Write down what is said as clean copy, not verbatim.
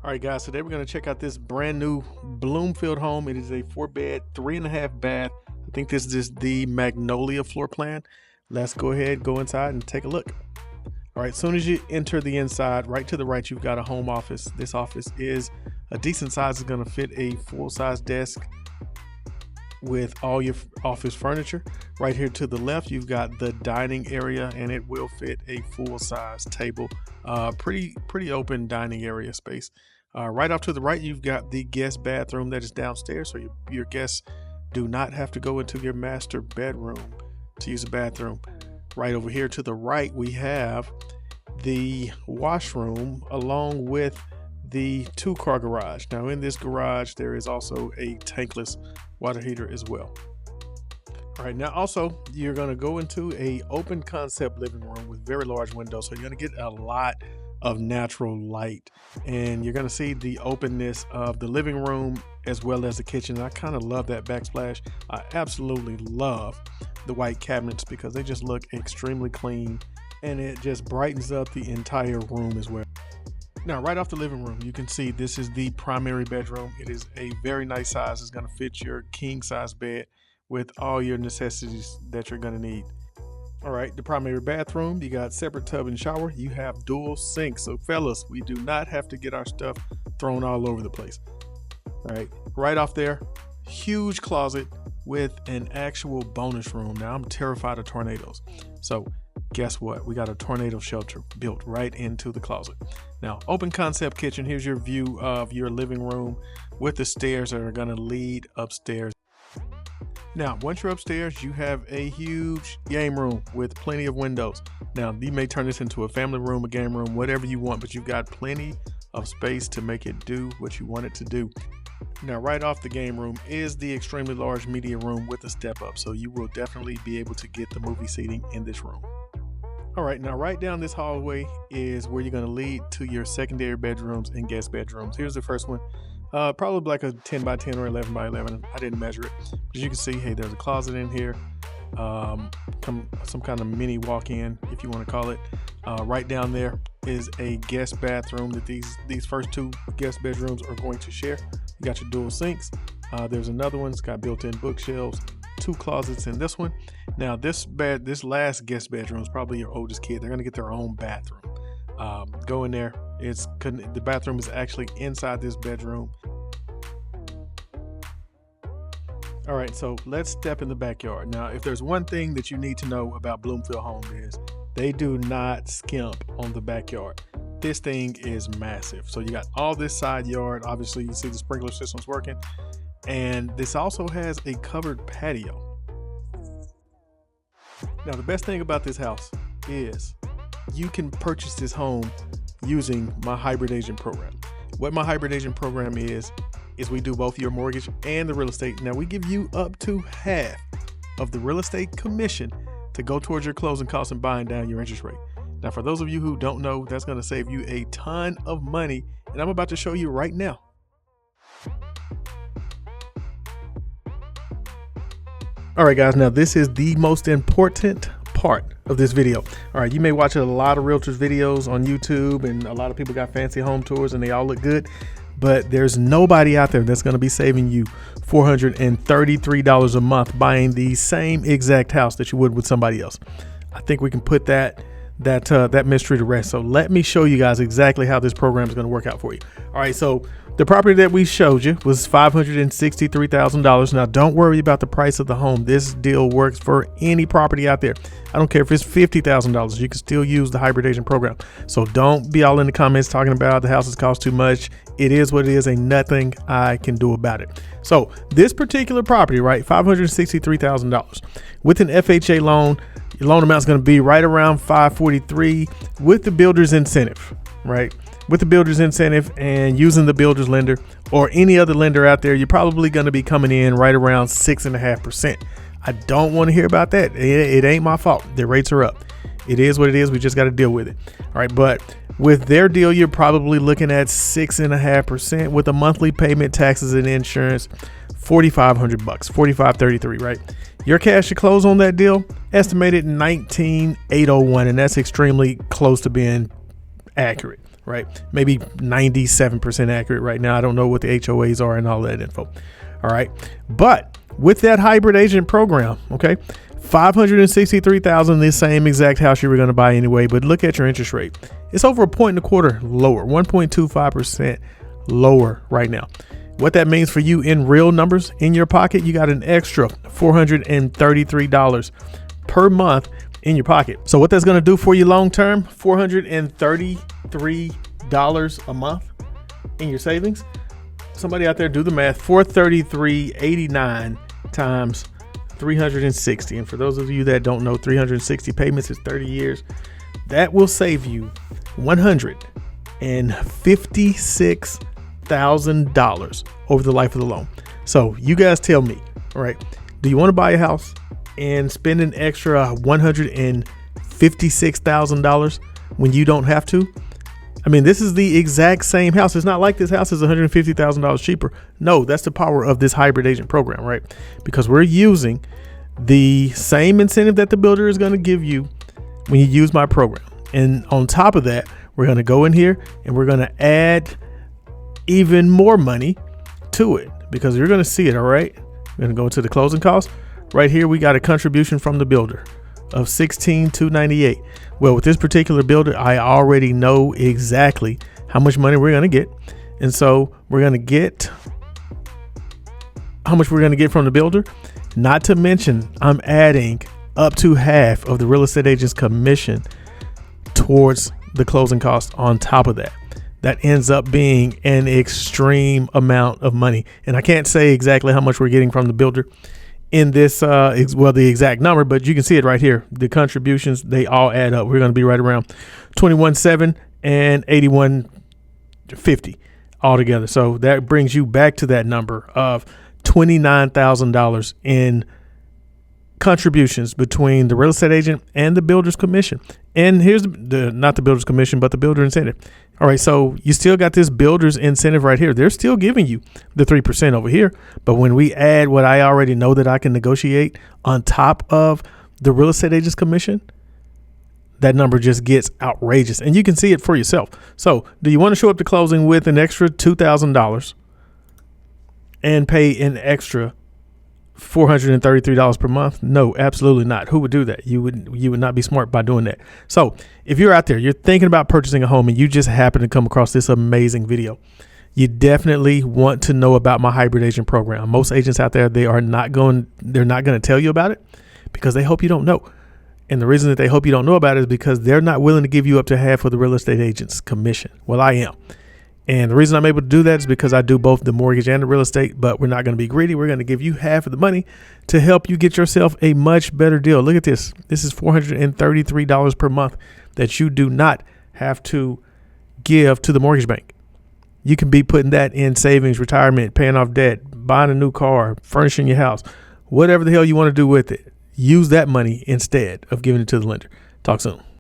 All right, guys, today we're going to check out this brand new Bloomfield home. It is a 4-bed, 3.5 bath. I think this is the Magnolia floor plan. Let's go ahead, go inside and take a look. All right, as soon as you enter the inside, right to the right, you've got a home office. This office is a decent size. It's going to fit a full-size desk with all your office furniture. Right here to the left, you've got the dining area, and it will fit a full-size table. Pretty open dining area space. Right off to the right, you've got the guest bathroom that is downstairs, so your guests do not have to go into your master bedroom to use the bathroom. Right over here to the right, we have the washroom along with the 2-car garage. Now in this garage, there is also a tankless water heater as well. All right, now also you're going to go into a open concept living room with very large windows, so you're going to get a lot of natural light, and you're going to see the openness of the living room as well as the kitchen. I kind of love that backsplash. I absolutely love the white cabinets because they just look extremely clean, and it just brightens up the entire room as well. Now, right off the living room, you can see this is the primary bedroom. It is a very nice size. It's going to fit your king size bed with all your necessities that you're going to need. All right, the primary bathroom, you got separate tub and shower. You have dual sinks. So fellas, we do not have to get our stuff thrown all over the place. All right, right off there, huge closet with an actual bonus room. Now, I'm terrified of tornadoes. So guess what? We got a tornado shelter built right into the closet. Now, open concept kitchen. Here's your view of your living room with the stairs that are going to lead upstairs. Now, once you're upstairs, you have a huge game room with plenty of windows. Now, you may turn this into a family room, a game room, whatever you want, but you've got plenty of space to make it do what you want it to do. Now, right off the game room is the extremely large media room with a step up, so you will definitely be able to get the movie seating in this room. All right, now right down this hallway is where you're going to lead to your secondary bedrooms and guest bedrooms. Here's the first one. Probably like a 10 by 10 or 11 by 11. I didn't measure it. As you can see, hey, there's a closet in here. Some kind of mini walk-in, if you want to call it. Right down there is a guest bathroom that these first 2 guest bedrooms are going to share. You got your dual sinks. There's another one. It's got built-in bookshelves, 2 closets in this one. Now this last guest bedroom is probably your oldest kid. They're going to get their own bathroom. Go in there. The bathroom is actually inside this bedroom. All right, so let's step in the backyard. Now, if there's one thing that you need to know about Bloomfield Homes is they do not skimp on the backyard. This thing is massive. So you got all this side yard. Obviously, you see the sprinkler system's working. And this also has a covered patio. Now, the best thing about this house is you can purchase this home using my hybrid agent program. What my hybrid agent program is we do both your mortgage and the real estate. Now, we give you up to half of the real estate commission to go towards your closing costs and buying down your interest rate. Now, for those of you who don't know, that's going to save you a ton of money, and I'm about to show you right now. All right, guys, now this is the most important part of this video. All right, you may watch a lot of realtors videos on YouTube, and a lot of people got fancy home tours and they all look good, but there's nobody out there that's going to be saving you $433 a month buying the same exact house that you would with somebody else. I think we can put that mystery to rest. So let me show you guys exactly how this program is going to work out for you. All right, so the property that we showed you was $563,000. Now, don't worry about the price of the home. This deal works for any property out there. I don't care if it's $50,000. You can still use the hybrid agent program. So don't be all in the comments talking about the houses cost too much. It is what it is. Ain't nothing I can do about it. So this particular property, right, $563,000 with an FHA loan. Your loan amount is going to be right around $543 with the builder's incentive, right? With the builder's incentive and using the builder's lender or any other lender out there, you're probably going to be coming in right around 6.5%. I don't want to hear about that. It ain't my fault. The rates are up. It is what it is. We just got to deal with it. All right. But with their deal, you're probably looking at 6.5% with a monthly payment, taxes and insurance, $4,500, $4,533, right? Your cash to close on that deal, estimated $19,801, and that's extremely close to being accurate. right? Maybe 97% accurate right now. I don't know what the HOAs are and all that info. All right. But with that hybrid agent program, okay, $563,000, the same exact house you were going to buy anyway. But look at your interest rate. It's over 1.25 lower, 1.25% lower right now. What that means for you in real numbers in your pocket, you got an extra $433 per month in your pocket. So what that's going to do for you long term, $433 a month in your savings. Somebody out there do the math. $433.89 times 360. And for those of you that don't know, 360 payments is 30 years. That will save you $156,000 over the life of the loan. So you guys tell me, all right, do you want to buy a house and spend an extra $156,000 when you don't have to? I mean, this is the exact same house. It's not like this house is $150,000 cheaper. No, that's the power of this hybrid agent program, right? Because we're using the same incentive that the builder is going to give you when you use my program. And on top of that, we're going to go in here and we're going to add even more money to it, because you're going to see it. All right. We're going to go to the closing costs. Right here, we got a contribution from the builder of $16,298. Well, with this particular builder, I already know exactly how much money we're going to get. And so we're going to get how much we're going to get from the builder. Not to mention, I'm adding up to half of the real estate agent's commission towards the closing cost on top of that. That ends up being an extreme amount of money. And I can't say exactly how much we're getting from the builder in this, the exact number, but you can see it right here. The contributions, they all add up. We're going to be right around $21,700 and $81,500 altogether. So that brings you back to that number of $29,000 in contributions between the real estate agent and the builder's commission. And here's not the builder's commission, but the builder incentive. All right, so you still got this builder's incentive right here. They're still giving you the 3% over here. But when we add what I already know that I can negotiate on top of the real estate agent's commission, that number just gets outrageous. And you can see it for yourself. So do you want to show up to closing with an extra $2,000 and pay an extra $433 per month? No, absolutely not. Who would do that? You would not be smart by doing that. So if you're out there, you're thinking about purchasing a home and you just happen to come across this amazing video, you definitely want to know about my hybrid agent program. Most agents out there, they're not going to tell you about it because they hope you don't know. And the reason that they hope you don't know about it is because they're not willing to give you up to half of the real estate agent's commission. Well, I am. And the reason I'm able to do that is because I do both the mortgage and the real estate, but we're not going to be greedy. We're going to give you half of the money to help you get yourself a much better deal. Look at this. This is $433 per month that you do not have to give to the mortgage bank. You can be putting that in savings, retirement, paying off debt, buying a new car, furnishing your house, whatever the hell you want to do with it. Use that money instead of giving it to the lender. Talk soon.